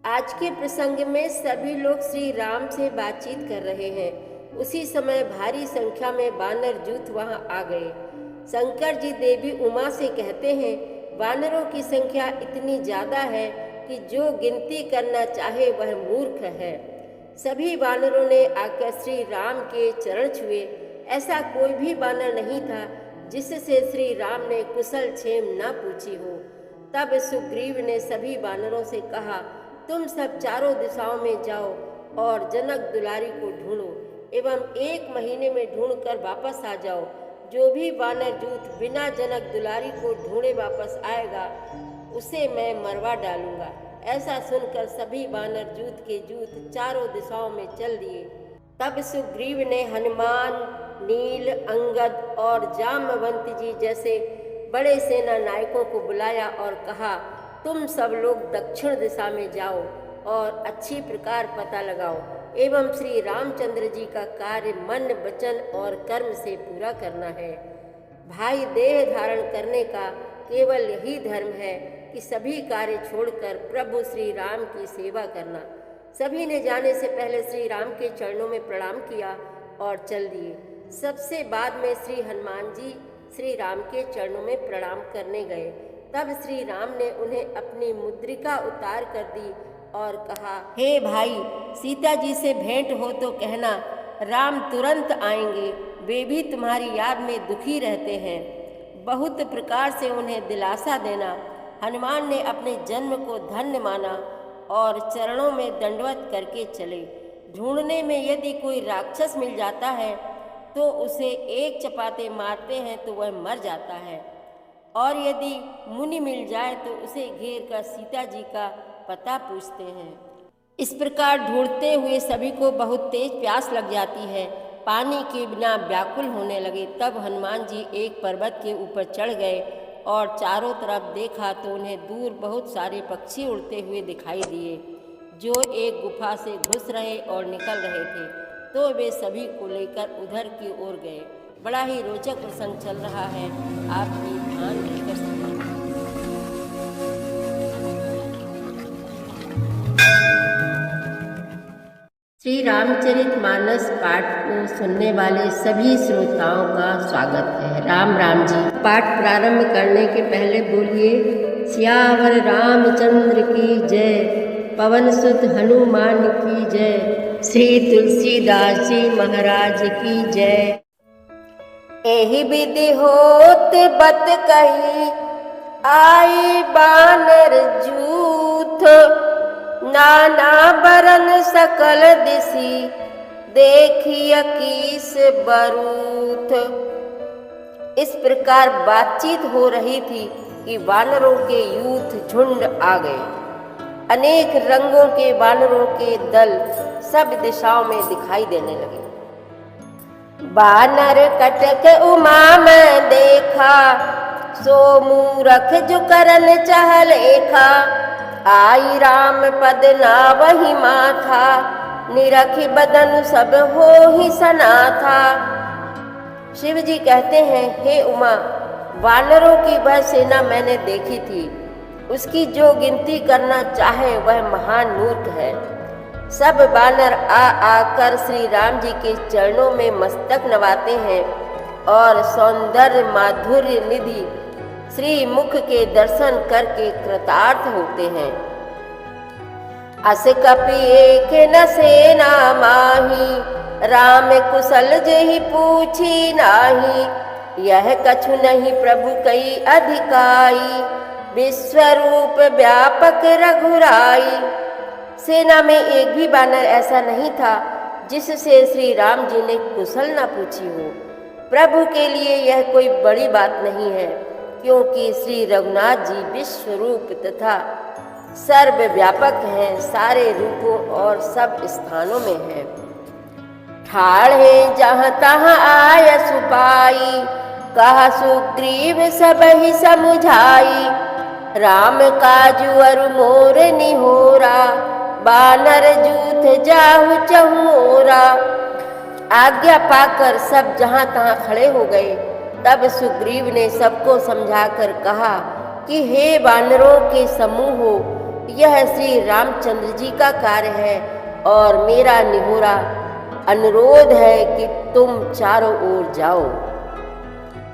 आज के प्रसंग में सभी लोग श्री राम से बातचीत कर रहे हैं। उसी समय भारी संख्या में वानर जूथ वहां आ गए। शंकर जी देवी उमा से कहते हैं, वानरों की संख्या इतनी ज्यादा है कि जो गिनती करना चाहे वह मूर्ख है। सभी वानरों ने आकर श्री राम के चरण छुए। ऐसा कोई भी वानर नहीं था जिससे श्री राम ने कुशल क्षेम न पूछी हो। तब सुग्रीव ने सभी वानरों से कहा, तुम सब चारों दिशाओं में जाओ और जनक दुलारी को ढूंढो एवं 1 महीने में ढूंढकर वापस आ जाओ। जो भी वानर जूथ बिना जनक दुलारी को ढूंढे वापस आएगा उसे मैं मरवा डालूंगा। ऐसा सुनकर सभी वानर जूथ चारों दिशाओं में चल दिए। तब सुग्रीव ने हनुमान, नील, अंगद और जामवंत जी जैसे बड़े सेना नायकों को बुलाया और कहा, तुम सब लोग दक्षिण दिशा में जाओ और अच्छी प्रकार पता लगाओ एवं श्री रामचंद्र जी का कार्य मन, वचन और कर्म से पूरा करना है। भाई, देह धारण करने का केवल यही धर्म है कि सभी कार्य छोड़कर प्रभु श्री राम की सेवा करना। सभी ने जाने से पहले श्री राम के चरणों में प्रणाम किया और चल दिए। सबसे बाद में श्री हनुमान जी श्री राम के चरणों में प्रणाम करने गए। तब श्री राम ने उन्हें अपनी मुद्रिका उतार कर दी और कहा, हे भाई, सीता जी से भेंट हो तो कहना, राम तुरंत आएंगे। वे भी तुम्हारी याद में दुखी रहते हैं। बहुत प्रकार से उन्हें दिलासा देना। हनुमान ने अपने जन्म को धन्य माना और चरणों में दंडवत करके चले। ढूंढने में यदि कोई राक्षस मिल जाता है तो उसे एक चपाटे मारते हैं तो वह मर जाता है, और यदि मुनि मिल जाए तो उसे घेर कर सीता जी का पता पूछते हैं। इस प्रकार ढूंढते हुए सभी को बहुत तेज प्यास लग जाती है। पानी के बिना व्याकुल होने लगे। तब हनुमान जी एक पर्वत के ऊपर चढ़ गए और चारों तरफ देखा तो उन्हें दूर बहुत सारे पक्षी उड़ते हुए दिखाई दिए जो एक गुफा से घुस रहे और निकल रहे थे। तो वे सभी को लेकर उधर की ओर गए। बड़ा ही रोचक प्रसंग चल रहा है, आप भी ध्यान देकर सुनिए। श्री रामचरितमानस पाठ को सुनने वाले सभी श्रोताओं का स्वागत है। राम राम जी। पाठ प्रारंभ करने के पहले बोलिए, सियावर रामचंद्र की जय, पवन सुत हनुमान की जय, श्री तुलसीदास जी महाराज की जय। एहि विधि होत बत कही, आई बानर जूथ, नाना बरन सकल दिसी, देखिय कीस बरूथ। इस प्रकार बातचीत हो रही थी कि वानरों के यूथ झुंड आ गए। अनेक रंगों के वानरों के दल सब दिशाओं में दिखाई देने लगे। बानर कटक उमा में देखा, सो मूरख जो करन चह लेखा, आई राम पद ना वही माथा, निरखि बदन सब हो ही सना था। शिव जी कहते हैं, हे उमा, वानरों की वह सेना मैंने देखी थी। उसकी जो गिनती करना चाहे वह महान मूर्ख है। सब वानर आकर श्री राम जी के चरणों में मस्तक नवाते हैं और सौंदर्य माधुर्य निधि श्री मुख के दर्शन करके कृतार्थ होते हैं। अस कपि एक न सेना माही, राम कुशल जेहि पूछी नाही, यह कछु नहीं प्रभु कई अधिकाई, विश्वरूप व्यापक रघुराई। सेना में एक भी वानर ऐसा नहीं था जिससे श्री राम जी ने कुशल न पूछी हो। प्रभु के लिए यह कोई बड़ी बात नहीं है, क्योंकि श्री रघुनाथ जी विश्वरूप तथा सर्वव्यापक हैं, सारे रूपों और सब स्थानों में हैं। ठाढ़े जहाँ तहाँ आय सुपाई, कहा सुग्रीव सब ही समुझाई, राम काजू अरु मोर निहोरा, बानर जूथ जाहु चहुमोरा। आज्ञा पाकर सब जहाँ तहाँ खड़े हो गए। तब सुग्रीव ने सबको समझाकर कहा कि हे वानरों के समूह, यह श्री रामचंद्र जी का कार्य है और मेरा निहोरा अनुरोध है कि तुम चारों ओर जाओ।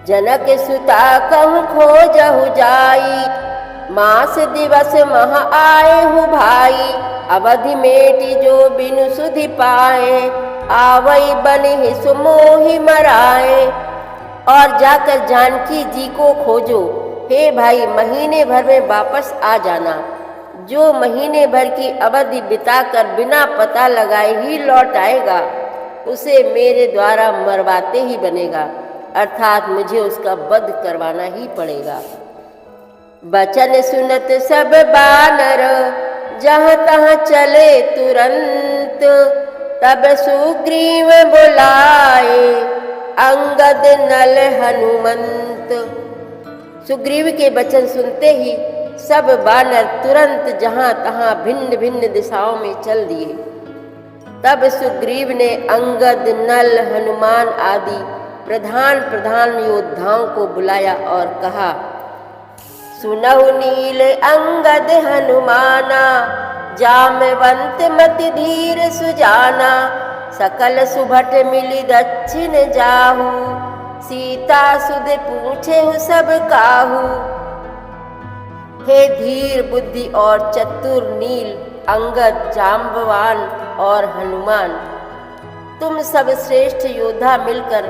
जनक सुता कहूँ खोजहु जाई, मास दिवस मह आए हूँ भाई। अवधि मेटी जो बिनु सुधि पाए, आवई बनि सुमोहि मराए। और जाकर जानकी जी को खोजो, हे भाई महीने भर में वापस आ जाना। जो महीने भर की अवधि बिताकर बिना पता लगाए ही लौट आएगा, उसे मेरे द्वारा मरवाते ही बनेगा, अर्थात मुझे उसका वध करवाना ही पड़ेगा। बचन सुनत सब बानर, जहाँ तहाँ चले तुरंत। तब सुग्रीव बुलाए, अंगद नल हनुमंत। सुग्रीव के वचन सुनते ही सब बानर तुरंत जहाँ तहाँ भिन्न भिन्न दिशाओं में चल दिए। तब सुग्रीव ने अंगद, नल, हनुमान आदि प्रधान प्रधान योद्धाओं को बुलाया और कहा, सुनहु नील अंगद हनुमाना, जामवंत मति धीर सुजाना। सकल सुभट मिली दक्षिण जाहू, सीता सुध पूछे सब काहू। हे धीर बुद्धि और चतुर नील, अंगद, जाम्बवान और हनुमान, तुम सब श्रेष्ठ योद्धा मिलकर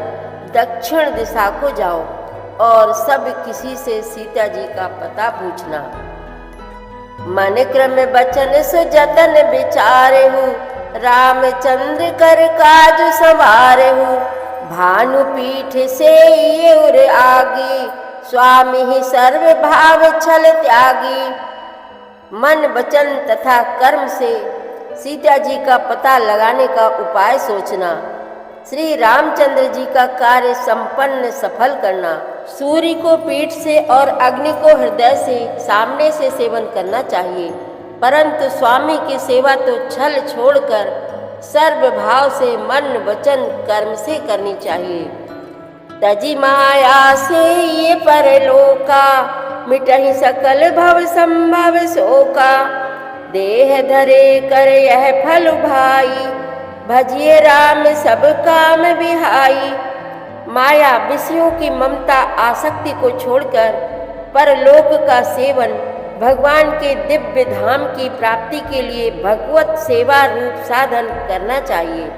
दक्षिण दिशा को जाओ और सब किसी से सीता जी का पता पूछना। मन क्रम बचन सुजतन विचारे हूँ, रामचंद्र कर काज संवारे हूँ। भानु पीठ से ये उर आगी, स्वामी ही सर्व भाव छल त्यागी। मन वचन तथा कर्म से सीता जी का पता लगाने का उपाय सोचना, श्री रामचंद्र जी का कार्य संपन्न सफल करना। सूर्य को पीठ से और अग्नि को हृदय से सामने से सेवन करना चाहिए, परंतु स्वामी की सेवा तो छल छोड़कर सर्व भाव से मन वचन कर्म से करनी चाहिए। तजी माया से ये परलोका, मिटहि सकल भव संभव शोका। देह धरे कर यह फल भाई, भजिए राम सब काम बिहाई। माया विषयों की ममता आसक्ति को छोड़कर परलोक का सेवन, भगवान के दिव्य धाम की प्राप्ति के लिए भगवत सेवा रूप साधन करना चाहिए,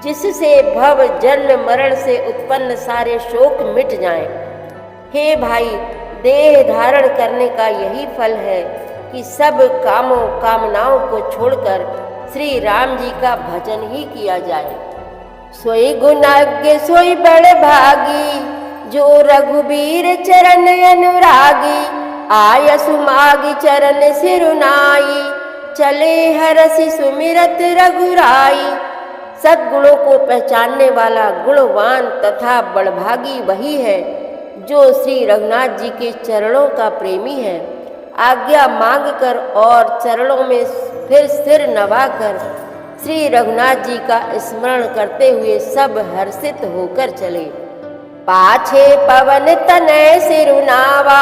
जिससे भव जन्म मरण से उत्पन्न सारे शोक मिट जाएं। हे भाई, देह धारण करने का यही फल है कि सब कामों कामनाओं को छोड़कर श्री राम जी का भजन ही किया जाए। सोई गुणाग्य सोई बड़ भागी, जो रघुबीर चरण अनुरागी। आयसु मागी चरण सिरुनाई, चले हरसि सुमिरत रघुराई। सद्गुणों को पहचानने वाला गुणवान तथा बड़भागी वही है जो श्री रघुनाथ जी के चरणों का प्रेमी है। आज्ञा मांगकर और चरणों में फिर सिर नवाकर श्री रघुनाथ जी का स्मरण करते हुए सब हर्षित होकर चले। पाछे पवन तनय सिरुनावा,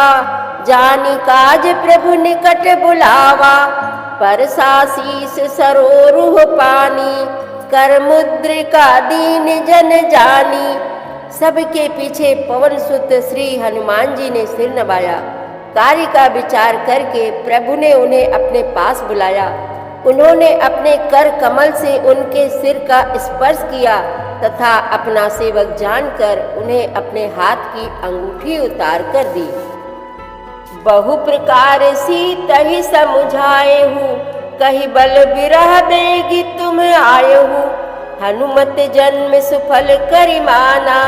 जानी काज प्रभु निकट बुलावा। परसासीस सरोरुह पानी, कर मुद्रिका दीन जन जानी। सबके पीछे पवन सुत श्री हनुमान जी ने सिर नवाया। कार्य का विचार करके प्रभु ने उन्हें अपने पास बुलाया। उन्होंने अपने कर कमल से उनके सिर का स्पर्श किया तथा अपना सेवक जानकर उन्हें अपने हाथ की अंगूठी उतार कर दी। बहु प्रकार सीतहि समुझाए हूँ, कही बल बिरह बेगी तुम आए हूँ। हनुमत जन्म सुफल करिमाना,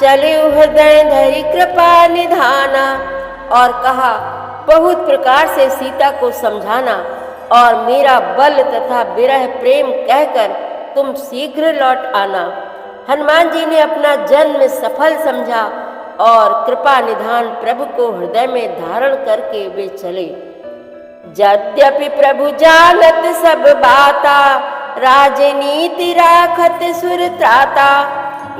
चले हृदय धरि कृपा निधाना। और कहा, बहुत प्रकार से सीता को समझाना और मेरा बल तथा विरह प्रेम कहकर तुम शीघ्र लौट आना। हनुमान जी ने अपना जन्म सफल समझा और कृपा निधान प्रभु को हृदय में धारण करके वे चले। यद्यपि प्रभु जानत सब बाता, राजनीति राखत सुर त्राता।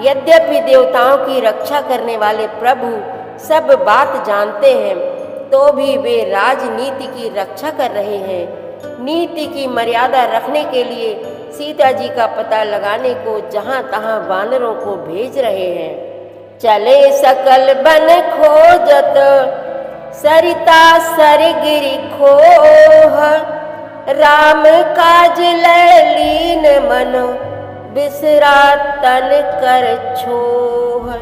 यद्यपि देवताओं की रक्षा करने वाले प्रभु सब बात जानते हैं, तो भी वे राजनीति की रक्षा कर रहे हैं। नीति की मर्यादा रखने के लिए सीता जी का पता लगाने को जहाँ तहाँ वानरों को भेज रहे हैं। चले सकल बन खोजत, सरिता सर गिरि खोह, राम काज लैलीन मनो, बिसरा तन कर छोह।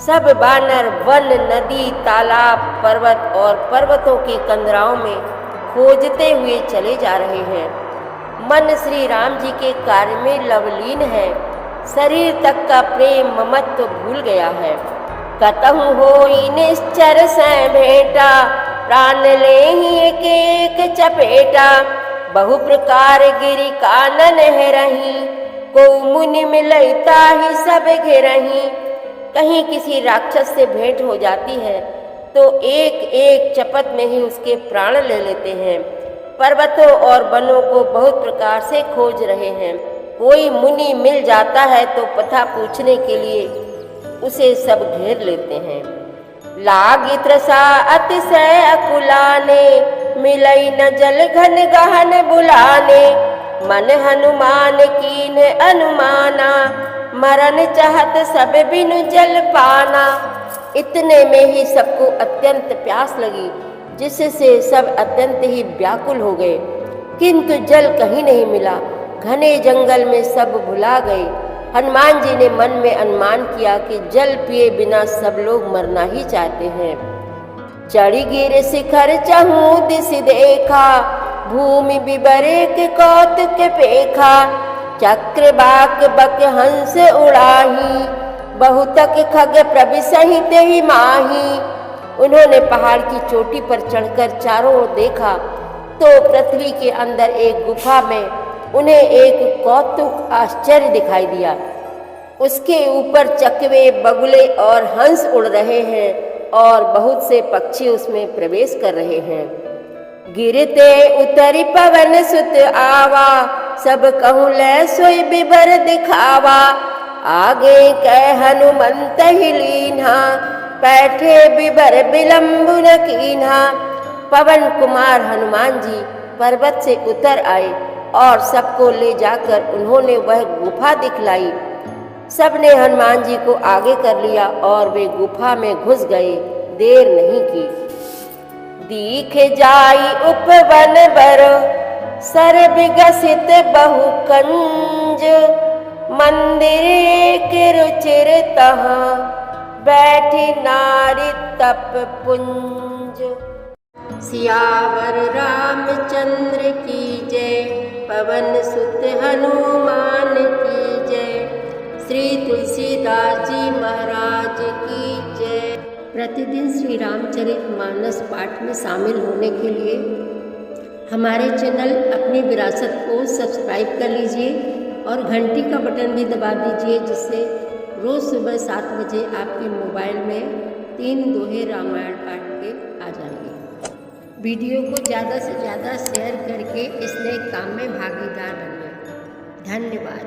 सब वानर वन, नदी, तालाब, पर्वत और पर्वतों की कंदराओं में खोजते हुए चले जा रहे हैं। मन श्री राम जी के कार्य में लवलीन है, शरीर तक का प्रेम ममत्व भूल गया है। कतहु होई निश्चर से भेंटा, प्राण लेहि एक एक चपेटा, बहु प्रकार गिरि कानन है रही, को मुनि मिलता ही सब घेरही। कहीं किसी राक्षस से भेंट हो जाती है तो एक एक चपत में ही उसके प्राण ले लेते हैं। पर्वतों और वनों को बहुत प्रकार से खोज रहे हैं। कोई मुनि मिल जाता है तो पता पूछने के लिए उसे सब घेर लेते हैं। लागी त्रसा अतिशय अकुलाने, मिलई न जल घन गहन बुलाने, मन हनुमान कीन अनुमाना, मरण चाहत सब बिनु जल पाना। इतने में ही सबको अत्यंत प्यास लगी, जिससे सब अत्यंत ही व्याकुल हो गए, किंतु जल कहीं नहीं मिला। घने जंगल में सब भुला गए। हनुमान जी ने मन में अनुमान किया कि जल पिए बिना सब लोग मरना ही चाहते हैं। चढ़ी गिर शिखर चहु दिस देखा, भूमि बिबरे के कौतुक पेखा, चक्र बाक बक हंस उड़ाही, बहुतक खग प्रभिसहि तेहि माही। उन्होंने पहाड़ की चोटी पर चढ़कर चारों ओर देखा तो पृथ्वी के अंदर एक गुफा में उन्हें एक कौतुक आश्चर्य दिखाई दिया। उसके ऊपर चकवे, बगुले और हंस उड़ रहे हैं और बहुत से पक्षी उसमें प्रवेश कर रहे हैं। गिरते उतरी पवन सुत आवा, सब कहूँ ले सोई बिबर दिखावा, आगे कह हनुमंत ही लीन्हा, बैठे बिबर विलंबु न कीन्हा। पवन कुमार हनुमान जी पर्वत से उतर आए और सबको ले जाकर उन्होंने वह गुफा दिखलाई। सबने हनुमान जी को आगे कर लिया और वे गुफा में घुस गए। देर नहीं की। दीख जाई उपवन बर, सर विगसित बहु कंज, मंदिर के रुचिर तहाँ, बैठी नारी तप पुंज। सियावर रामचंद्र की जय, पवन सुत हनुमान की जय, श्री तुलसीदास जी महाराज की जय। प्रतिदिन श्री रामचरितमानस पाठ में शामिल होने के लिए हमारे चैनल अपनी विरासत को सब्सक्राइब कर लीजिए और घंटी का बटन भी दबा दीजिए, जिससे रोज़ सुबह 7 बजे आपके मोबाइल में 3 दोहे रामायण पाठ के आ जाएंगे। वीडियो को ज़्यादा से ज़्यादा शेयर करके इस नए काम में भागीदार बनिए। धन्यवाद।